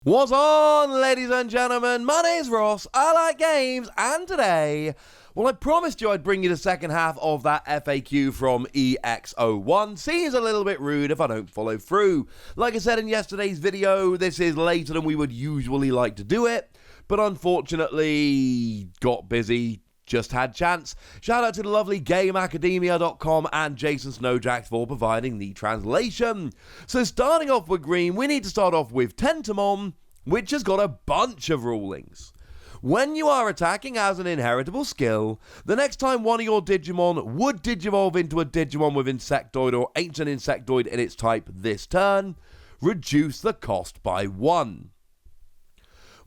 What's on, ladies and gentlemen? My name's Ross, I like games, and today, well, I promised you I'd bring you the second half of that FAQ from EX-01. Seems a little bit rude if I don't follow through. Like I said in yesterday's video, this is later than we would usually like to do it, but unfortunately got busy. Just had chance. Shout out to the lovely GameAcademia.com and Jason Snowjack for providing the translation. So starting off with green, we need to start off with Tantamount, which has got a bunch of rulings. When you are attacking as an inheritable skill, the next time one of your Digimon would Digivolve into a Digimon with Insectoid or Ancient Insectoid in its type this turn, reduce the cost by 1.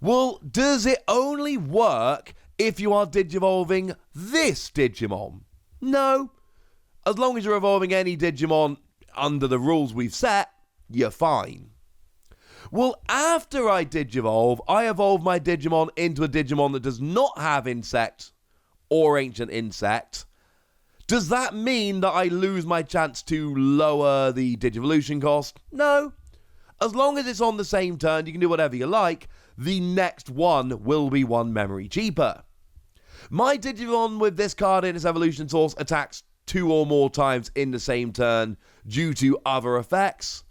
Well, does it only work if you are Digivolving this Digimon? No. As long as you're evolving any Digimon under the rules we've set, you're fine. Well, after I Digivolve, I evolve my Digimon into a Digimon that does not have Insect or Ancient Insect. Does that mean that I lose my chance to lower the Digivolution cost? No. As long as it's on the same turn, you can do whatever you like. The next one will be 1 memory cheaper. My Digimon with this card in its evolution source attacks 2 or more times in the same turn due to other effects.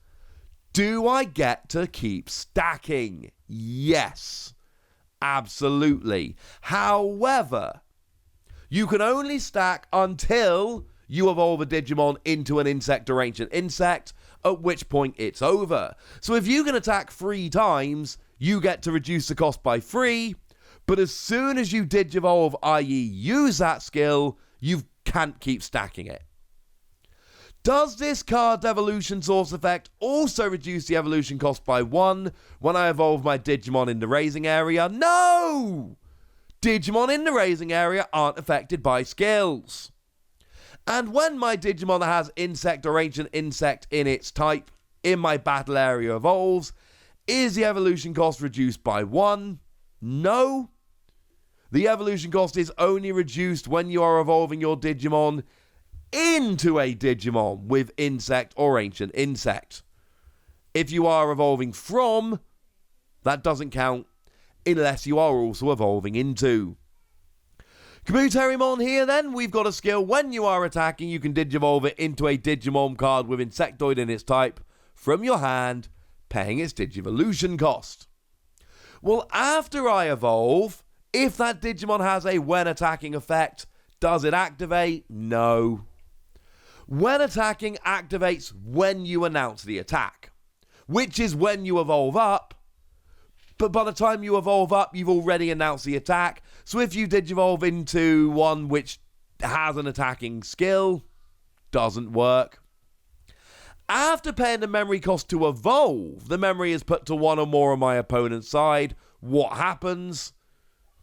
Do I get to keep stacking? Yes, absolutely. However, you can only stack until you evolve a Digimon into an Insect or Ancient Insect, at which point it's over. So if you can attack 3 times, you get to reduce the cost by 3, but as soon as you Digivolve, i.e. use that skill, you can't keep stacking it. Does this card's evolution source effect also reduce the evolution cost by 1 when I evolve my Digimon in the raising area? No! Digimon in the raising area aren't affected by skills. And when my Digimon that has Insect or Ancient Insect in its type in my battle area evolves, is the evolution cost reduced by 1? No. The evolution cost is only reduced when you are evolving your Digimon into a Digimon with Insect or Ancient Insect. If you are evolving from, that doesn't count unless you are also evolving into. Cabooterimon here then, we've got a skill. When you are attacking, you can Digivolve it into a Digimon card with Insectoid in its type from your hand, paying its Digivolution cost. Well, after I evolve, if that Digimon has a when attacking effect, does it activate? No. When attacking activates when you announce the attack, which is when you evolve up, but by the time you evolve up, you've already announced the attack. So if you Digivolve into one which has an attacking skill, doesn't work. After paying the memory cost to evolve, the memory is put to 1 or more on my opponent's side. What happens?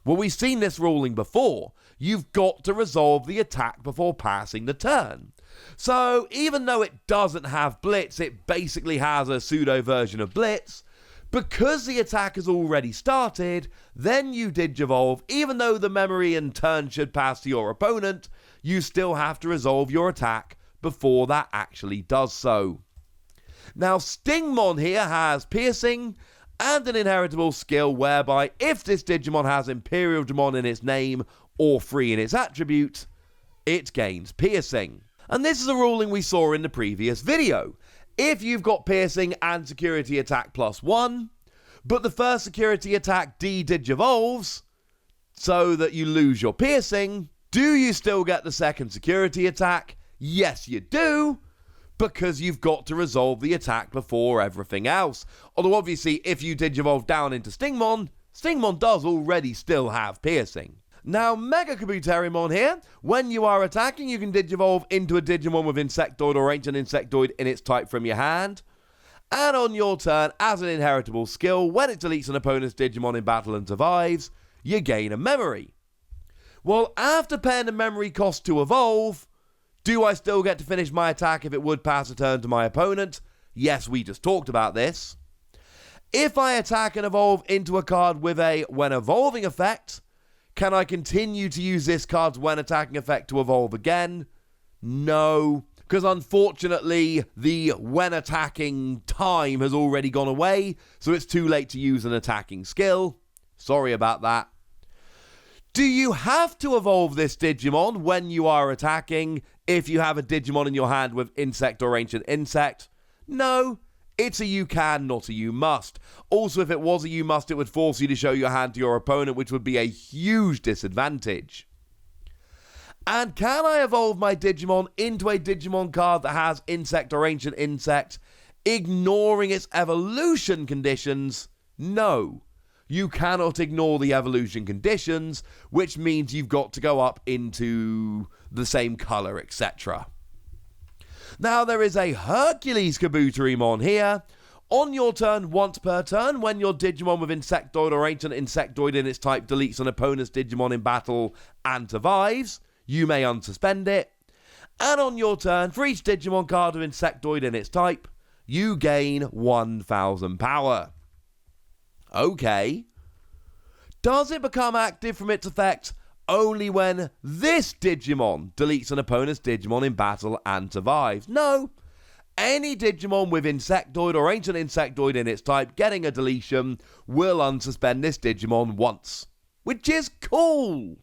Well, we've seen this ruling before. You've got to resolve the attack before passing the turn. So even though it doesn't have Blitz, it basically has a pseudo version of Blitz. Because the attack has already started, then you Digivolve. Even though the memory and turn should pass to your opponent, you still have to resolve your attack before that actually does so. Now, Stingmon here has Piercing and an inheritable skill whereby if this Digimon has Imperial Digimon in its name or 3 in its attribute, it gains Piercing. And this is a ruling we saw in the previous video. If you've got Piercing and Security Attack +1, but the first Security Attack de-Digivolves so that you lose your Piercing, do you still get the second Security Attack? Yes, you do, because you've got to resolve the attack before everything else. Although obviously if you Digivolve down into Stingmon, Stingmon does already still have Piercing. Now, Megacabooterimon here. When you are attacking, you can Digivolve into a Digimon with Insectoid or Ancient Insectoid in its type from your hand. And on your turn, as an inheritable skill, when it deletes an opponent's Digimon in battle and survives, you gain a memory. Well, after paying the memory cost to evolve, do I still get to finish my attack if it would pass a turn to my opponent? Yes, we just talked about this. If I attack and evolve into a card with a when evolving effect, can I continue to use this card's when attacking effect to evolve again? No, because unfortunately the when attacking time has already gone away, so it's too late to use an attacking skill. Sorry about that. Do you have to evolve this Digimon when you are attacking if you have a Digimon in your hand with Insect or Ancient Insect? No, it's a you can, not a you must. Also, if it was a you must, it would force you to show your hand to your opponent, which would be a huge disadvantage. And can I evolve my Digimon into a Digimon card that has Insect or Ancient Insect, ignoring its evolution conditions? No. You cannot ignore the evolution conditions, which means you've got to go up into the same color, etc. Now, there is a Hercules Kabooterimon here. On your turn, once per turn, when your Digimon with Insectoid or Ancient Insectoid in its type deletes an opponent's Digimon in battle and survives, you may unsuspend it. And on your turn, for each Digimon card with Insectoid in its type, you gain 1,000 power. Okay. Does it become active from its effect only when this Digimon deletes an opponent's Digimon in battle and survives? No. Any Digimon with Insectoid or Ancient Insectoid in its type getting a deletion will unsuspend this Digimon once, which is cool.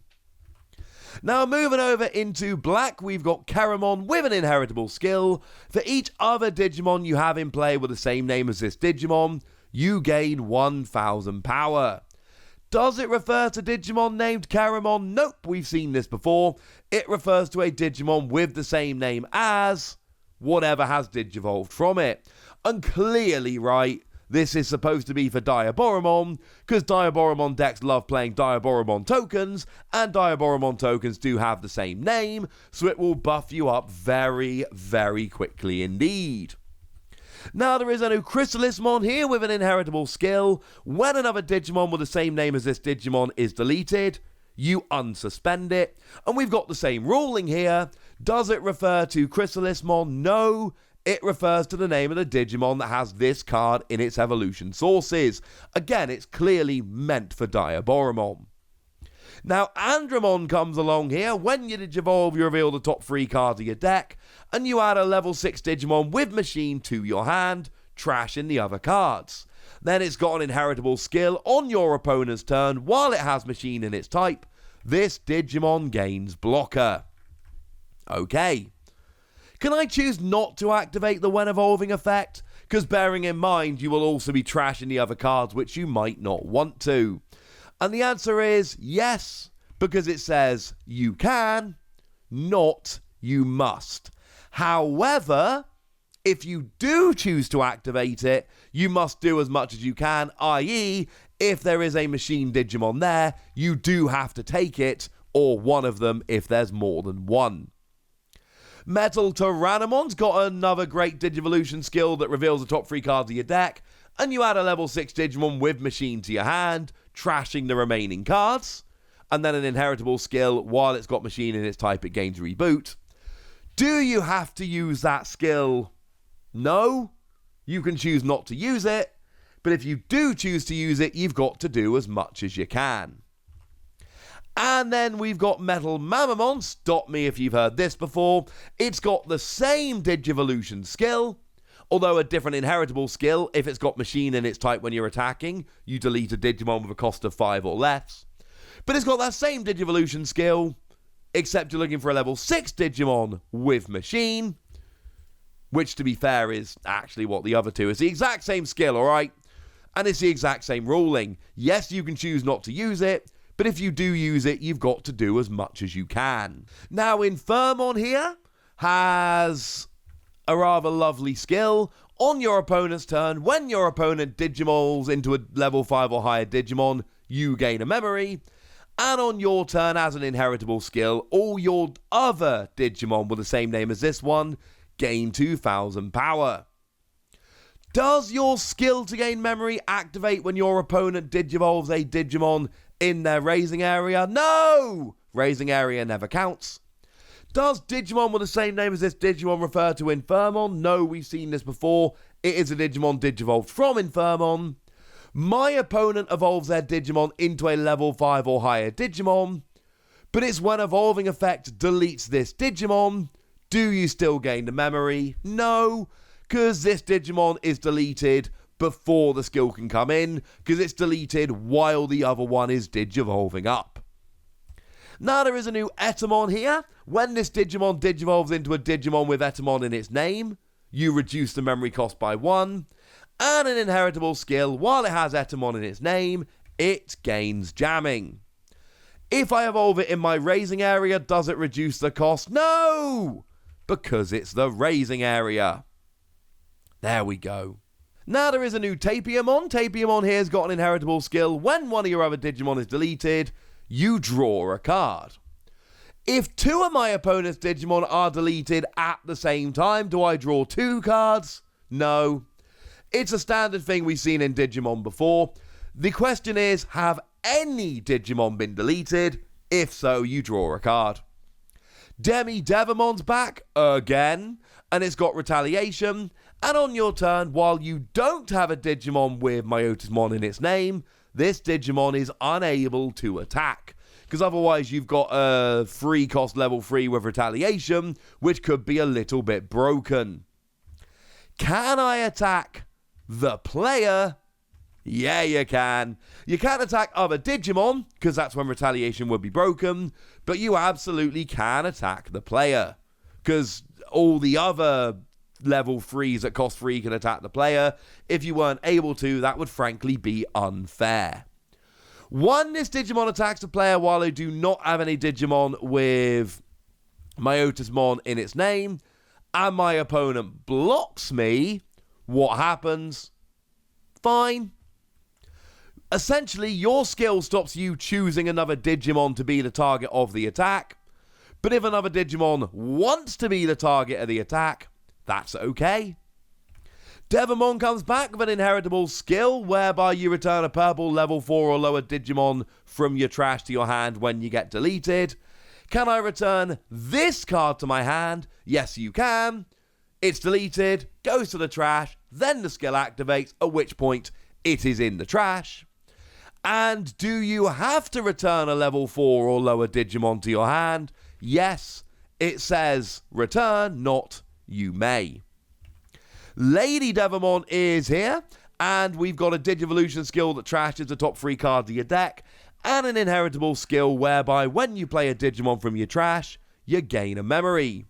Now, moving over into black, we've got Caramon with an inheritable skill. For each other Digimon you have in play with the same name as this Digimon, you gain 1,000 power. Does it refer to Digimon named Caramon? Nope, we've seen this before. It refers to a Digimon with the same name as whatever has Digivolved from it. And clearly, right, this is supposed to be for Diaboromon, because Diaboromon decks love playing Diaboromon tokens, and Diaboromon tokens do have the same name, so it will buff you up very, very quickly indeed. Now, there is a new Chrysalismon here with an inheritable skill. When another Digimon with the same name as this Digimon is deleted, you unsuspend it. And we've got the same ruling here. Does it refer to Chrysalismon? No, it refers to the name of the Digimon that has this card in its evolution sources. Again, it's clearly meant for Diaboromon. Now, Andromon comes along here. When you Digivolve, you reveal the top 3 cards of your deck, and you add a level 6 Digimon with Machine to your hand, trashing the other cards. Then it's got an inheritable skill on your opponent's turn. While it has Machine in its type, this Digimon gains Blocker. Okay. Can I choose not to activate the when evolving effect? Because bearing in mind, you will also be trashing the other cards, which you might not want to. And the answer is yes, because it says you can, not you must. However, if you do choose to activate it, you must do as much as you can, i.e., if there is a Machine Digimon there, you do have to take it, or one of them if there's more than one. Metal Tyrannomon's got another great Digivolution skill that reveals the top 3 cards of your deck, and you add a level 6 Digimon with Machine to your hand, trashing the remaining cards, and then an inheritable skill. While it's got Machine in its type, it gains Reboot. Do you have to use that skill? No. You can choose not to use it, but if you do choose to use it, you've got to do as much as you can. And then we've got Metal Mamamon. Stop me if you've heard this before. It's got the same Digivolution skill, although a different inheritable skill. If it's got Machine in its type when you're attacking, you delete a Digimon with a cost of 5 or less. But it's got that same Digivolution skill, except you're looking for a level 6 Digimon with Machine, which, to be fair, is actually what the other two is. The exact same skill, alright? And it's the exact same ruling. Yes, you can choose not to use it, but if you do use it, you've got to do as much as you can. Now, Infirmon here has a rather lovely skill. On your opponent's turn, when your opponent Digimolds into a level 5 or higher Digimon, you gain a memory. And on your turn, as an inheritable skill, all your other Digimon with the same name as this one gain 2,000 power. Does your skill to gain memory activate when your opponent Digivolves a Digimon in their raising area? No! Raising area never counts. Does Digimon with the same name as this Digimon refer to Infirmon? No, we've seen this before. It is a Digimon Digivolved from Infirmon. My opponent evolves their Digimon into a level 5 or higher Digimon, but it's when evolving effect deletes this Digimon. Do you still gain the memory? No, because this Digimon is deleted before the skill can come in, because it's deleted while the other one is digivolving up. Now there is a new Etamon here. When this Digimon digivolves into a Digimon with Etamon in its name, you reduce the memory cost by 1, and an inheritable skill, while it has Etamon in its name, it gains jamming. If I evolve it in my raising area, does it reduce the cost? No! Because it's the raising area. There we go. Now there is a new Tapiamon. Tapiamon here has got an inheritable skill. When one of your other Digimon is deleted, you draw a card. If 2 of my opponent's Digimon are deleted at the same time, do I draw 2 cards? No. It's a standard thing we've seen in Digimon before. The question is, have any Digimon been deleted? If so, you draw a card. Demi-Devimon's back again, and it's got Retaliation. And on your turn, while you don't have a Digimon with Myotismon in its name, this Digimon is unable to attack. Because otherwise you've got a free cost level 3 with Retaliation, which could be a little bit broken. Can I attack the player? Yeah, you can. You can't attack other Digimon, because that's when Retaliation would be broken, but you absolutely can attack the player. Because all the other level 3s that cost 3 can attack the player. If you weren't able to, that would frankly be unfair. When this Digimon attacks the player while I do not have any Digimon with Myotismon in its name, and my opponent blocks me, what happens? Fine. Essentially, your skill stops you choosing another Digimon to be the target of the attack, but if another Digimon wants to be the target of the attack, that's okay. Devimon comes back with an inheritable skill whereby you return a purple level 4 or lower Digimon from your trash to your hand when you get deleted. Can I return this card to my hand? Yes, you can. It's deleted, goes to the trash, then the skill activates, at which point it is in the trash. And do you have to return a level 4 or lower Digimon to your hand? Yes, it says return, not you may. Lady Devimon is here, and we've got a Digivolution skill that trashes the top 3 cards of your deck, and an inheritable skill whereby when you play a Digimon from your trash, you gain a memory.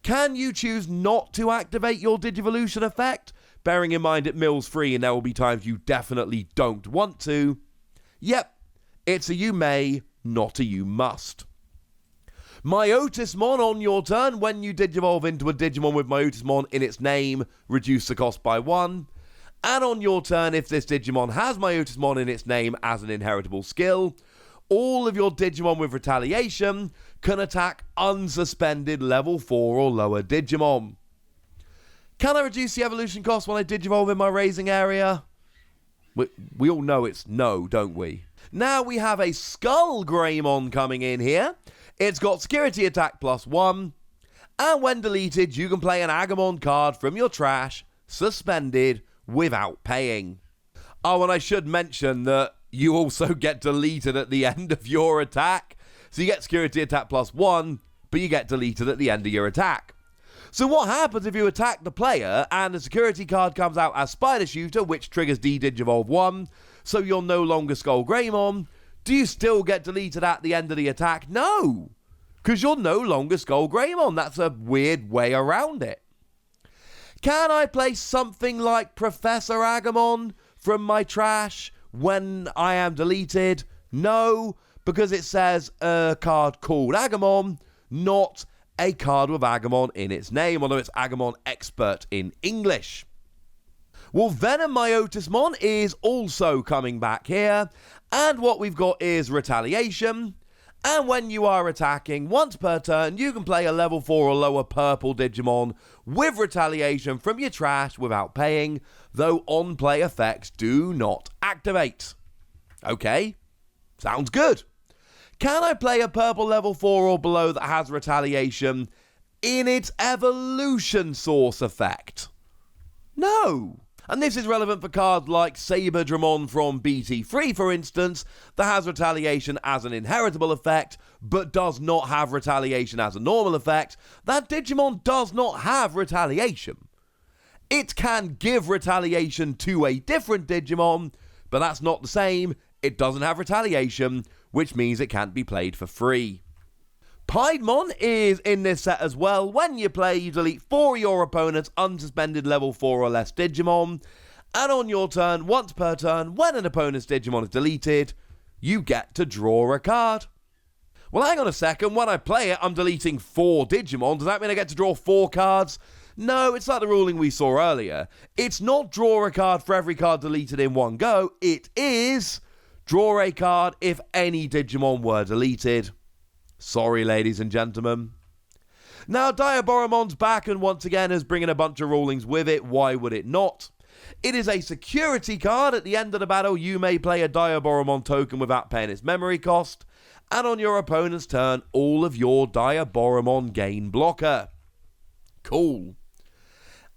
Can you choose not to activate your Digivolution effect? Bearing in mind it mills free and there will be times you definitely don't want to. Yep, it's a you may, not a you must. Myotismon on your turn, when you Digivolve into a Digimon with Myotismon in its name, reduce the cost by 1. And on your turn, if this Digimon has Myotismon in its name as an inheritable skill, all of your Digimon with Retaliation can attack unsuspended level 4 or lower Digimon. Can I reduce the evolution cost when I Digivolve in my raising area? We all know it's no, don't we? Now we have a Skull Greymon coming in here. It's got security attack +1, and when deleted, you can play an Agumon card from your trash, suspended, without paying. Oh, and I should mention that you also get deleted at the end of your attack. So you get security attack +1, but you get deleted at the end of your attack. So what happens if you attack the player and the security card comes out as Spider Shooter, which triggers D-Digivolve 1, so you're no longer Skull Greymon? Do you still get deleted at the end of the attack? No, because you're no longer Skull Greymon. That's a weird way around it. Can I play something like Professor Agumon from my trash when I am deleted? No, because it says a card called Agumon, not a card with Agumon in its name, although it's Agumon Expert in English. Well, Venom Myotismon is also coming back here, and what we've got is Retaliation, and when you are attacking, once per turn, you can play a level 4 or lower purple Digimon with Retaliation from your trash without paying, though on-play effects do not activate. Okay, sounds good. Can I play a purple level 4 or below that has Retaliation in its evolution source effect? No. And this is relevant for cards like Digimon from BT3, for instance, that has Retaliation as an inheritable effect, but does not have Retaliation as a normal effect. That Digimon does not have Retaliation. It can give Retaliation to a different Digimon, but that's not the same. It doesn't have Retaliation, which means it can't be played for free. Piedmon is in this set as well. When you play, you delete 4 of your opponent's unsuspended level 4 or less Digimon, and on your turn, once per turn, when an opponent's Digimon is deleted, you get to draw a card. Well, hang on a second, when I play it, I'm deleting 4 Digimon. Does that mean I get to draw 4 cards? No, it's like the ruling we saw earlier. It's not draw a card for every card deleted in one go. It is draw a card if any Digimon were deleted. Sorry, ladies and gentlemen. Now, Diaboromon's back and once again is bringing a bunch of rulings with it. Why would it not? It is a security card. At the end of the battle, you may play a Diaboromon token without paying its memory cost. And on your opponent's turn, all of your Diaboromon gain blocker. Cool.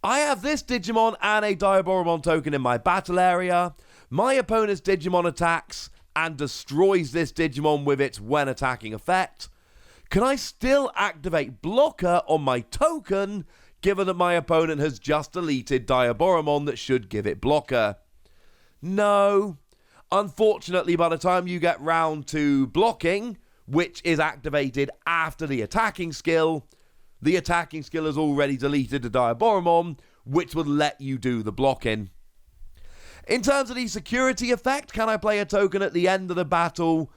I have this Digimon and a Diaboromon token in my battle area. My opponent's Digimon attacks and destroys this Digimon with its when attacking effect. Can I still activate blocker on my token, given that my opponent has just deleted Diaboromon that should give it blocker? No. Unfortunately, by the time you get round to blocking, which is activated after the attacking skill has already deleted the Diaboromon, which would let you do the blocking. In terms of the security effect, can I play a token at the end of the battle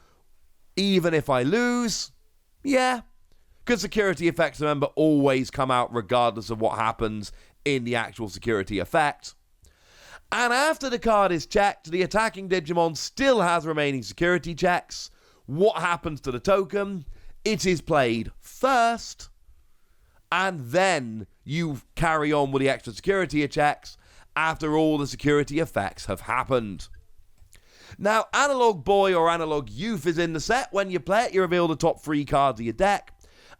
even if I lose? Yeah, because security effects, remember, always come out regardless of what happens in the actual security effect. And after the card is checked, the attacking Digimon still has remaining security checks. What happens to the token? It is played first, and then you carry on with the extra security checks after all the security effects have happened. Now, Analog Boy or Analog Youth is in the set. When you play it, you reveal the top 3 cards of your deck,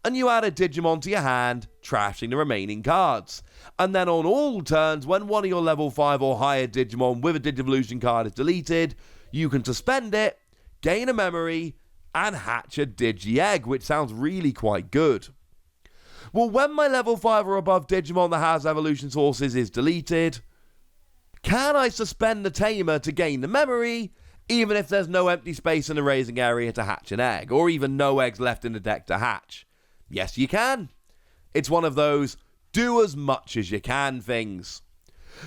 and you add a Digimon to your hand, trashing the remaining cards. And then on all turns, when one of your level 5 or higher Digimon with a Digivolution card is deleted, you can suspend it, gain a memory, and hatch a Digi-Egg, which sounds really quite good. Well, when my level 5 or above Digimon that has evolution sources is deleted, can I suspend the tamer to gain the memory, even if there's no empty space in the raising area to hatch an egg, or even no eggs left in the deck to hatch? Yes, you can. It's one of those do as much as you can things.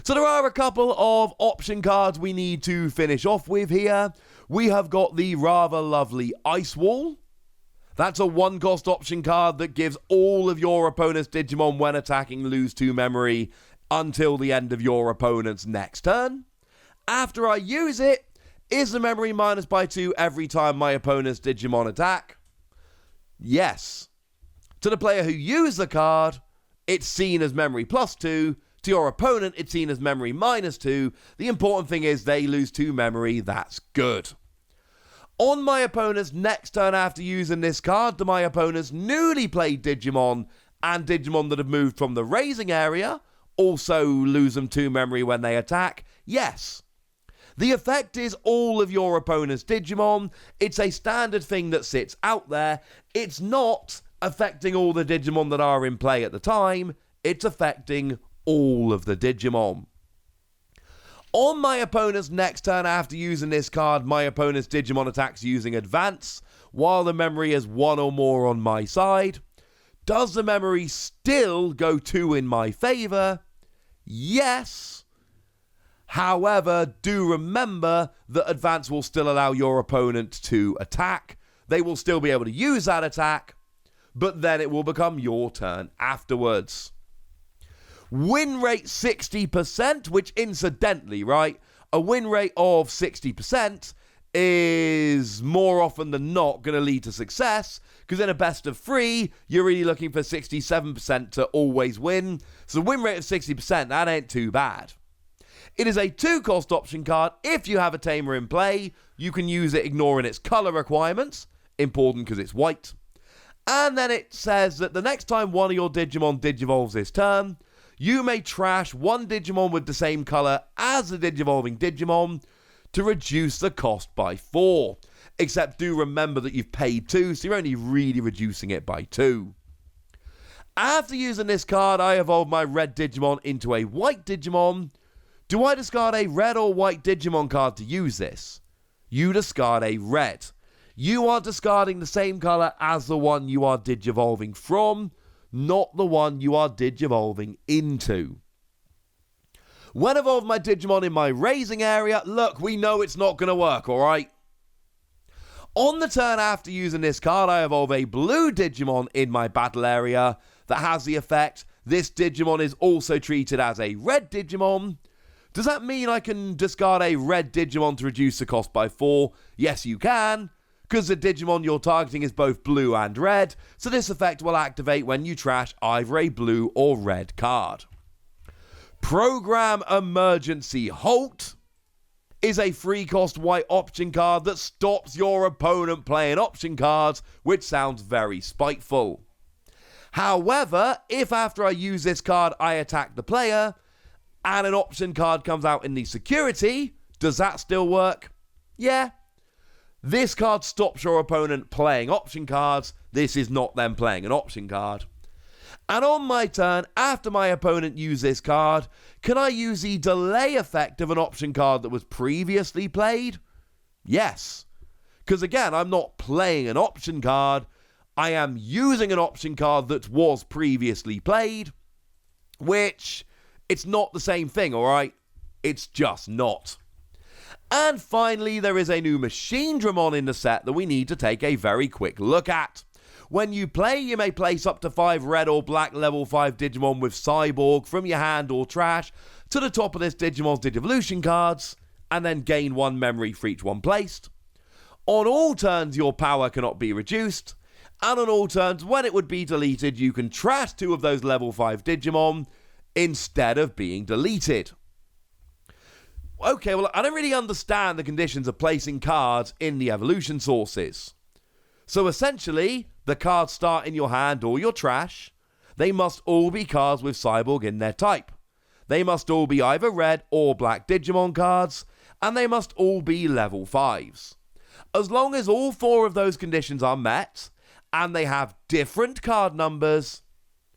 So there are a couple of option cards we need to finish off with here. We have got the rather lovely Ice Wall. That's a 1-cost option card that gives all of your opponent's Digimon when attacking lose 2 memory until the end of your opponent's next turn. After I use it, is the memory minus by 2 every time my opponent's Digimon attack? Yes. To the player who used the card, it's seen as memory plus 2. To your opponent, it's seen as memory minus 2. The important thing is they lose 2 memory. That's good. On my opponent's next turn after using this card, do my opponent's newly played Digimon and Digimon that have moved from the raising area also lose them 2 memory when they attack? Yes. The effect is all of your opponent's Digimon. It's a standard thing that sits out there. It's not affecting all the Digimon that are in play at the time. It's affecting all of the Digimon. On my opponent's next turn after using this card, my opponent's Digimon attacks using Advance, while the memory is 1 or more on my side. Does the memory still go 2 in my favour? Yes. However, do remember that Advance will still allow your opponent to attack. They will still be able to use that attack, but then it will become your turn afterwards. Win rate 60%, which incidentally, right, a win rate of 60% is more often than not going to lead to success, because in a best of 3, you're really looking for 67% to always win. So a win rate of 60%, that ain't too bad. It is a 2-cost option card. If you have a tamer in play, you can use it ignoring its color requirements. Important because it's white. And then it says that the next time one of your Digimon digivolves this turn, you may trash one Digimon with the same colour as the Digivolving Digimon to reduce the cost by 4. Except do remember that you've paid 2, so you're only really reducing it by 2. After using this card, I evolve my red Digimon into a white Digimon. Do I discard a red or white Digimon card to use this? You discard a red. You are discarding the same colour as the one you are Digivolving from, not the one you are Digivolving into. When I evolve my Digimon in my raising area, look, we know it's not going to work, alright? On the turn after using this card, I evolve a blue Digimon in my battle area that has the effect, this Digimon is also treated as a red Digimon. Does that mean I can discard a red Digimon to reduce the cost by 4? Yes, you can, because the Digimon you're targeting is both blue and red, so this effect will activate when you trash either a blue or red card. Program Emergency Halt is a free cost white option card that stops your opponent playing option cards, which sounds very spiteful. However, if after I use this card I attack the player, and an option card comes out in the security, does that still work? Yeah. This card stops your opponent playing option cards. This is not them playing an option card. And on my turn, after my opponent uses this card, can I use the delay effect of an option card that was previously played? Yes. Because again, I'm not playing an option card. I am using an option card that was previously played, which, it's not the same thing, alright? It's just not. And finally, there is a new Machinedramon in the set that we need to take a very quick look at. When you play, you may place up to 5 red or black level 5 Digimon with Cyborg from your hand or trash to the top of this Digimon's Digivolution cards, and then gain 1 memory for each one placed. On all turns, your power cannot be reduced, and on all turns, when it would be deleted, you can trash 2 of those level 5 Digimon instead of being deleted. Okay, well, I don't really understand the conditions of placing cards in the evolution sources. So essentially, the cards start in your hand or your trash. They must all be cards with Cyborg in their type. They must all be either red or black Digimon cards, and they must all be level 5s. As long as all 4 of those conditions are met, and they have different card numbers,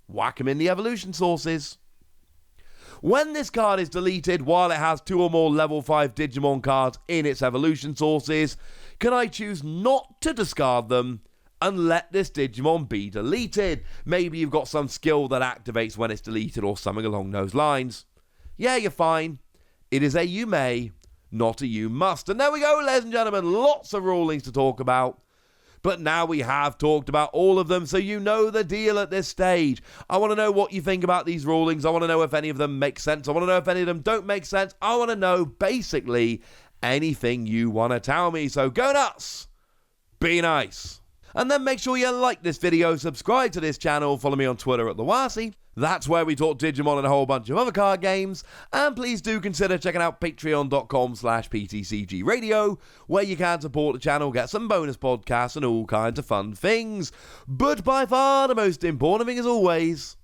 whack them in the evolution sources. When this card is deleted while it has 2 or more level 5 Digimon cards in its evolution sources, can I choose not to discard them and let this Digimon be deleted? Maybe you've got some skill that activates when it's deleted or something along those lines. Yeah, you're fine. It is a you may, not a you must. And there we go, ladies and gentlemen, lots of rulings to talk about. But now we have talked about all of them, so you know the deal at this stage. I want to know what you think about these rulings. I want to know if any of them make sense. I want to know if any of them don't make sense. I want to know, basically, anything you want to tell me. So go nuts. Be nice. And then make sure you like this video, subscribe to this channel, follow me on Twitter at the Wossy. That's where we talk Digimon and a whole bunch of other card games. And please do consider checking out patreon.com/PTCG Radio, where you can support the channel, get some bonus podcasts and all kinds of fun things. But by far the most important thing, as always,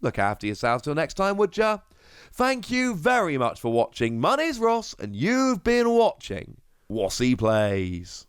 look after yourselves till next time, would ya? Thank you very much for watching. My name's Ross, and you've been watching Wossy Plays.